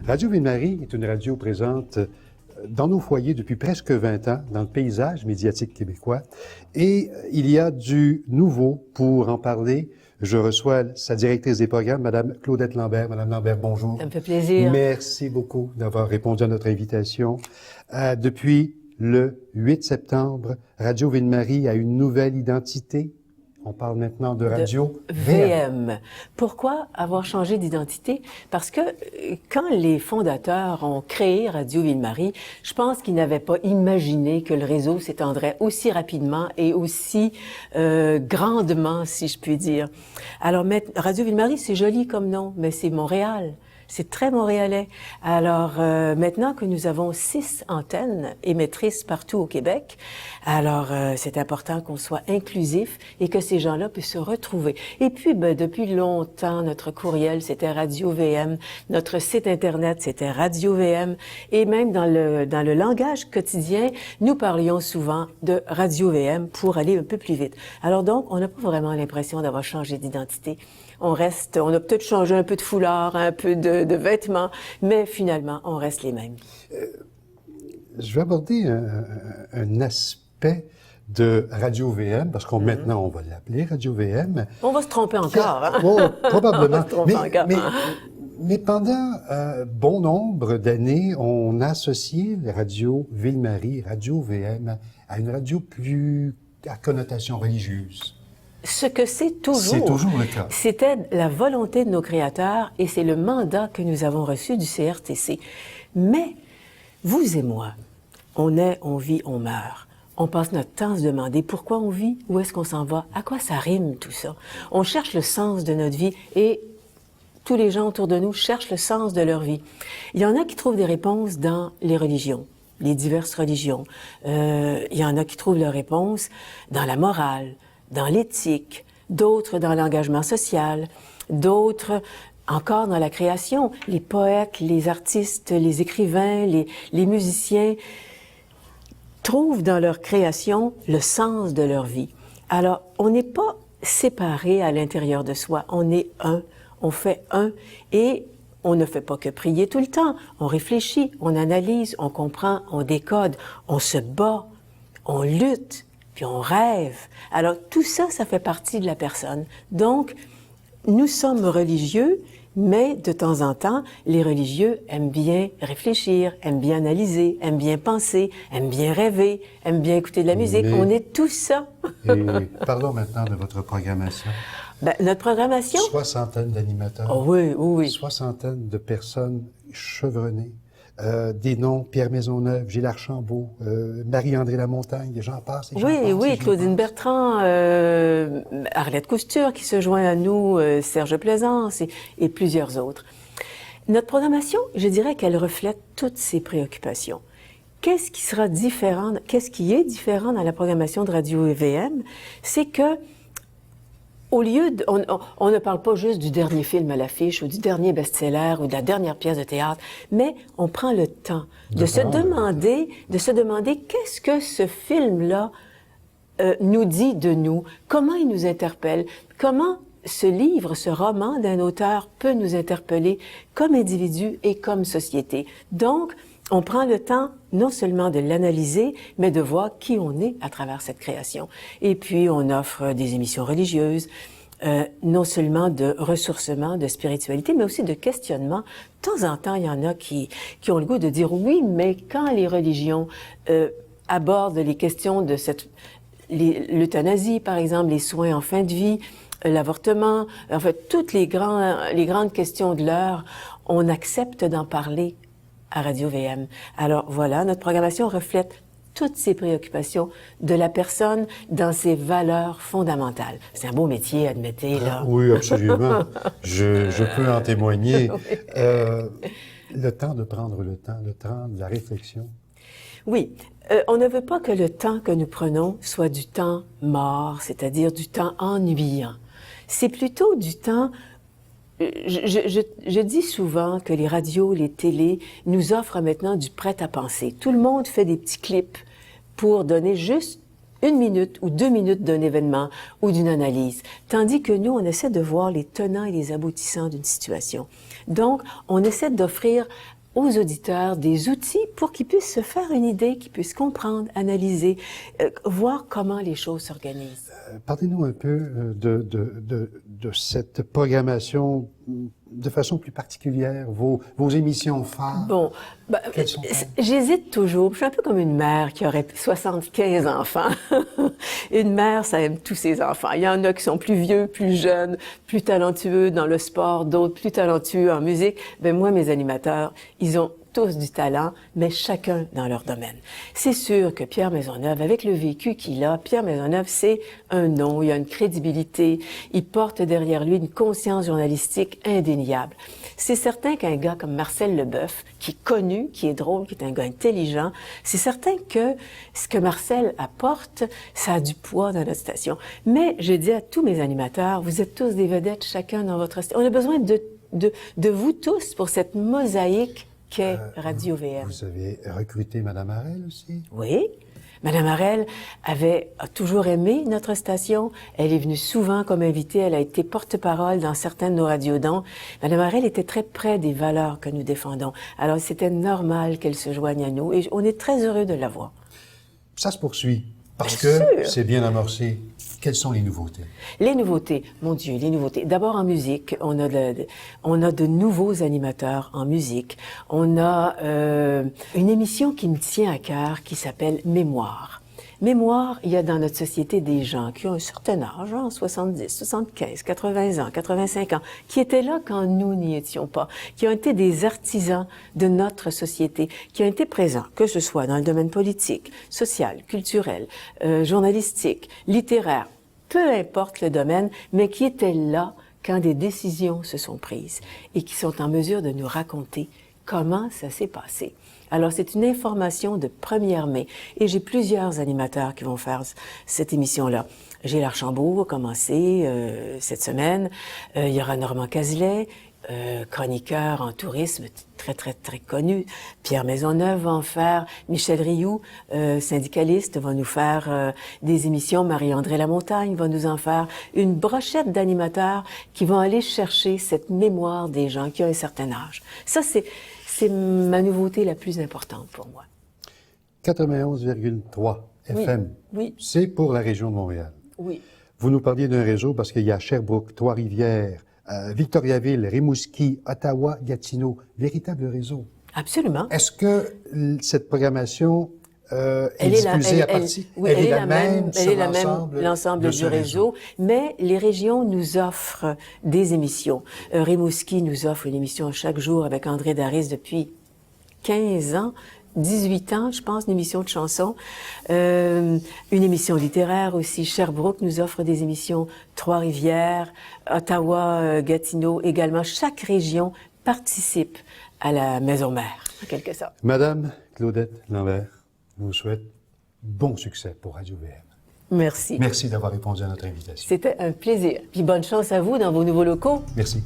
Radio Ville-Marie est une radio présente dans nos foyers depuis presque 20 ans, dans le paysage médiatique québécois. Et il y a du nouveau pour en parler. Je reçois sa directrice des programmes, Madame Claudette Lambert. Madame Lambert, bonjour. Ça me fait plaisir. Merci beaucoup d'avoir répondu à notre invitation. Depuis le 8 septembre, Radio Ville-Marie a une nouvelle identité. On parle maintenant de Radio VM. Pourquoi avoir changé d'identité? Parce que quand les fondateurs ont créé Radio Ville-Marie, je pense qu'ils n'avaient pas imaginé que le réseau s'étendrait aussi rapidement et aussi grandement, si je puis dire. Alors, Radio Ville-Marie, c'est joli comme nom, mais c'est Montréal. C'est très montréalais. Alors, maintenant que nous avons 6 antennes émettrices partout au Québec, alors c'est important qu'on soit inclusif et que ces gens-là puissent se retrouver. Et puis, depuis longtemps, notre courriel, c'était Radio VM, notre site Internet, c'était Radio VM, et même dans le langage quotidien, nous parlions souvent de Radio VM pour aller un peu plus vite. Alors donc, on n'a pas vraiment l'impression d'avoir changé d'identité. On a peut-être changé un peu de foulard, un peu de vêtements, mais finalement, on reste les mêmes. Je vais aborder un aspect de Radio VM, parce qu'on maintenant, on va l'appeler Radio VM. On va se tromper encore, hein? Oh, probablement. On va se tromper encore. Mais pendant bon nombre d'années, on a associé la Radio Ville-Marie, Radio VM, à une radio plus à connotation religieuse. Ce que c'est toujours. C'est toujours le cas. C'était la volonté de nos créateurs et c'est le mandat que nous avons reçu du CRTC. Mais, vous et moi, on naît, on vit, on meurt. On passe notre temps à se demander pourquoi on vit, où est-ce qu'on s'en va, à quoi ça rime tout ça. On cherche le sens de notre vie et tous les gens autour de nous cherchent le sens de leur vie. Il y en a qui trouvent des réponses dans les religions, les diverses religions. Il y en a qui trouvent leurs réponses dans la morale, dans l'éthique, d'autres dans l'engagement social, d'autres encore dans la création. Les poètes, les artistes, les écrivains, les musiciens trouvent dans leur création le sens de leur vie. Alors, on n'est pas séparés à l'intérieur de soi, on est un, on fait un et on ne fait pas que prier tout le temps. On réfléchit, on analyse, on comprend, on décode, on se bat, on lutte. Puis on rêve. Alors, tout ça, ça fait partie de la personne. Donc, nous sommes religieux, mais de temps en temps, les religieux aiment bien réfléchir, aiment bien analyser, aiment bien penser, aiment bien rêver, aiment bien écouter de la musique. Mais... On est tout ça. Et parlons maintenant de votre programmation. Notre programmation... Soixantaine d'animateurs. Oh oui, oui. Soixantaine de personnes chevronnées. Des noms, Pierre Maisonneuve, Gilles Archambault, Marie-André Lamontagne, j'en passe. Oui, Claudine Bertrand, Arlette Couture qui se joint à nous, Serge Plaisance et plusieurs autres. Notre programmation, je dirais qu'elle reflète toutes ces préoccupations. Qu'est-ce qui est différent dans la programmation de Radio VM? C'est que au lieu on ne parle pas juste du dernier film à l'affiche ou du dernier best-seller ou de la dernière pièce de théâtre, mais on prend le temps de se demander qu'est-ce que ce film-là nous dit de nous, comment il nous interpelle, comment ce livre, ce roman d'un auteur peut nous interpeller comme individu et comme société. Donc, on prend le temps non seulement de l'analyser, mais de voir qui on est à travers cette création. Et puis, on offre des émissions religieuses, non seulement de ressourcement, de spiritualité, mais aussi de questionnement. De temps en temps, il y en a qui ont le goût de dire oui, mais quand les religions abordent les questions de l'euthanasie, par exemple, les soins en fin de vie, l'avortement, en fait, toutes les grandes questions de l'heure, on accepte d'en parler à Radio VM. Alors voilà, notre programmation reflète toutes ces préoccupations de la personne dans ses valeurs fondamentales. C'est un beau métier, admettez, là. Oui, absolument. Je peux en témoigner. Le temps de prendre le temps de la réflexion. Oui. On ne veut pas que le temps que nous prenons soit du temps mort, c'est-à-dire du temps ennuyant. C'est plutôt du temps... Je dis souvent que les radios, les télés nous offrent maintenant du prêt-à-penser. Tout le monde fait des petits clips pour donner juste 1 minute ou 2 minutes d'un événement ou d'une analyse. Tandis que nous, on essaie de voir les tenants et les aboutissants d'une situation. Donc, on essaie d'offrir aux auditeurs des outils pour qu'ils puissent se faire une idée, qu'ils puissent comprendre, analyser, voir comment les choses s'organisent. Parlez-nous un peu de cette programmation de façon plus particulière, vos émissions phares. Bon, Quelles sont-elles? j'hésite toujours. Je suis un peu comme une mère qui aurait 75 enfants. Une mère, ça aime tous ses enfants. Il y en a qui sont plus vieux, plus jeunes, plus talentueux dans le sport, d'autres plus talentueux en musique. Ben moi, mes animateurs, ils ont tous du talent, mais chacun dans leur domaine. C'est sûr que Pierre Maisonneuve, avec le vécu qu'il a, Pierre Maisonneuve, c'est un nom, il a une crédibilité, il porte derrière lui une conscience journalistique indéniable. C'est certain qu'un gars comme Marcel Leboeuf, qui est connu, qui est drôle, qui est un gars intelligent, c'est certain que ce que Marcel apporte, ça a du poids dans notre station. Mais je dis à tous mes animateurs, vous êtes tous des vedettes, chacun dans votre station. On a besoin de vous tous pour cette mosaïque qu'est Radio-VM. Vous avez recruté Mme Harel aussi? Oui. Madame Harel a toujours aimé notre station. Elle est venue souvent comme invitée. Elle a été porte-parole dans certains de nos radiodons. Madame Harel était très près des valeurs que nous défendons. Alors, c'était normal qu'elle se joigne à nous et on est très heureux de la voir. Ça se poursuit parce Bien que sûr. c'est bien amorcé. Quelles sont les nouveautés? Les nouveautés, mon Dieu, les nouveautés. D'abord en musique, on a de nouveaux animateurs en musique. On a une émission qui me tient à cœur qui s'appelle Mémoire. Mémoire, il y a dans notre société des gens qui ont un certain âge, 70, 75, 80 ans, 85 ans, qui étaient là quand nous n'y étions pas, qui ont été des artisans de notre société, qui ont été présents, que ce soit dans le domaine politique, social, culturel, journalistique, littéraire, peu importe le domaine, mais qui étaient là quand des décisions se sont prises et qui sont en mesure de nous raconter comment ça s'est passé. Alors, c'est une information de première main. Et j'ai plusieurs animateurs qui vont faire cette émission-là. Gilles Archambault a commencé cette semaine. Il y aura Normand Cazelet, chroniqueur en tourisme, très, très, très connu. Pierre Maisonneuve va en faire. Michel Rioux, syndicaliste, va nous faire des émissions. Marie-André Lamontagne va nous en faire. Une brochette d'animateurs qui vont aller chercher cette mémoire des gens qui ont un certain âge. Ça, c'est ma nouveauté la plus importante pour moi. 91,3 FM. Oui. C'est pour la région de Montréal. Oui. Vous nous parliez d'un réseau parce qu'il y a Sherbrooke, Trois-Rivières, Victoriaville, Rimouski, Ottawa, Gatineau. Véritable réseau. Absolument. Est-ce que cette programmation est diffusée à partir? Oui, elle est la même, l'ensemble du réseau. Mais les régions nous offrent des émissions. Rimouski nous offre une émission chaque jour avec André Daris depuis 15 ans. 18 ans, je pense, une émission de chansons. Une émission littéraire aussi. Sherbrooke nous offre des émissions. Trois-Rivières, Ottawa, Gatineau également. Chaque région participe à la maison mère, en quelque sorte. Madame Claudette Lambert, je vous souhaite bon succès pour Radio-VM. Merci. Merci d'avoir répondu à notre invitation. C'était un plaisir. Puis bonne chance à vous dans vos nouveaux locaux. Merci.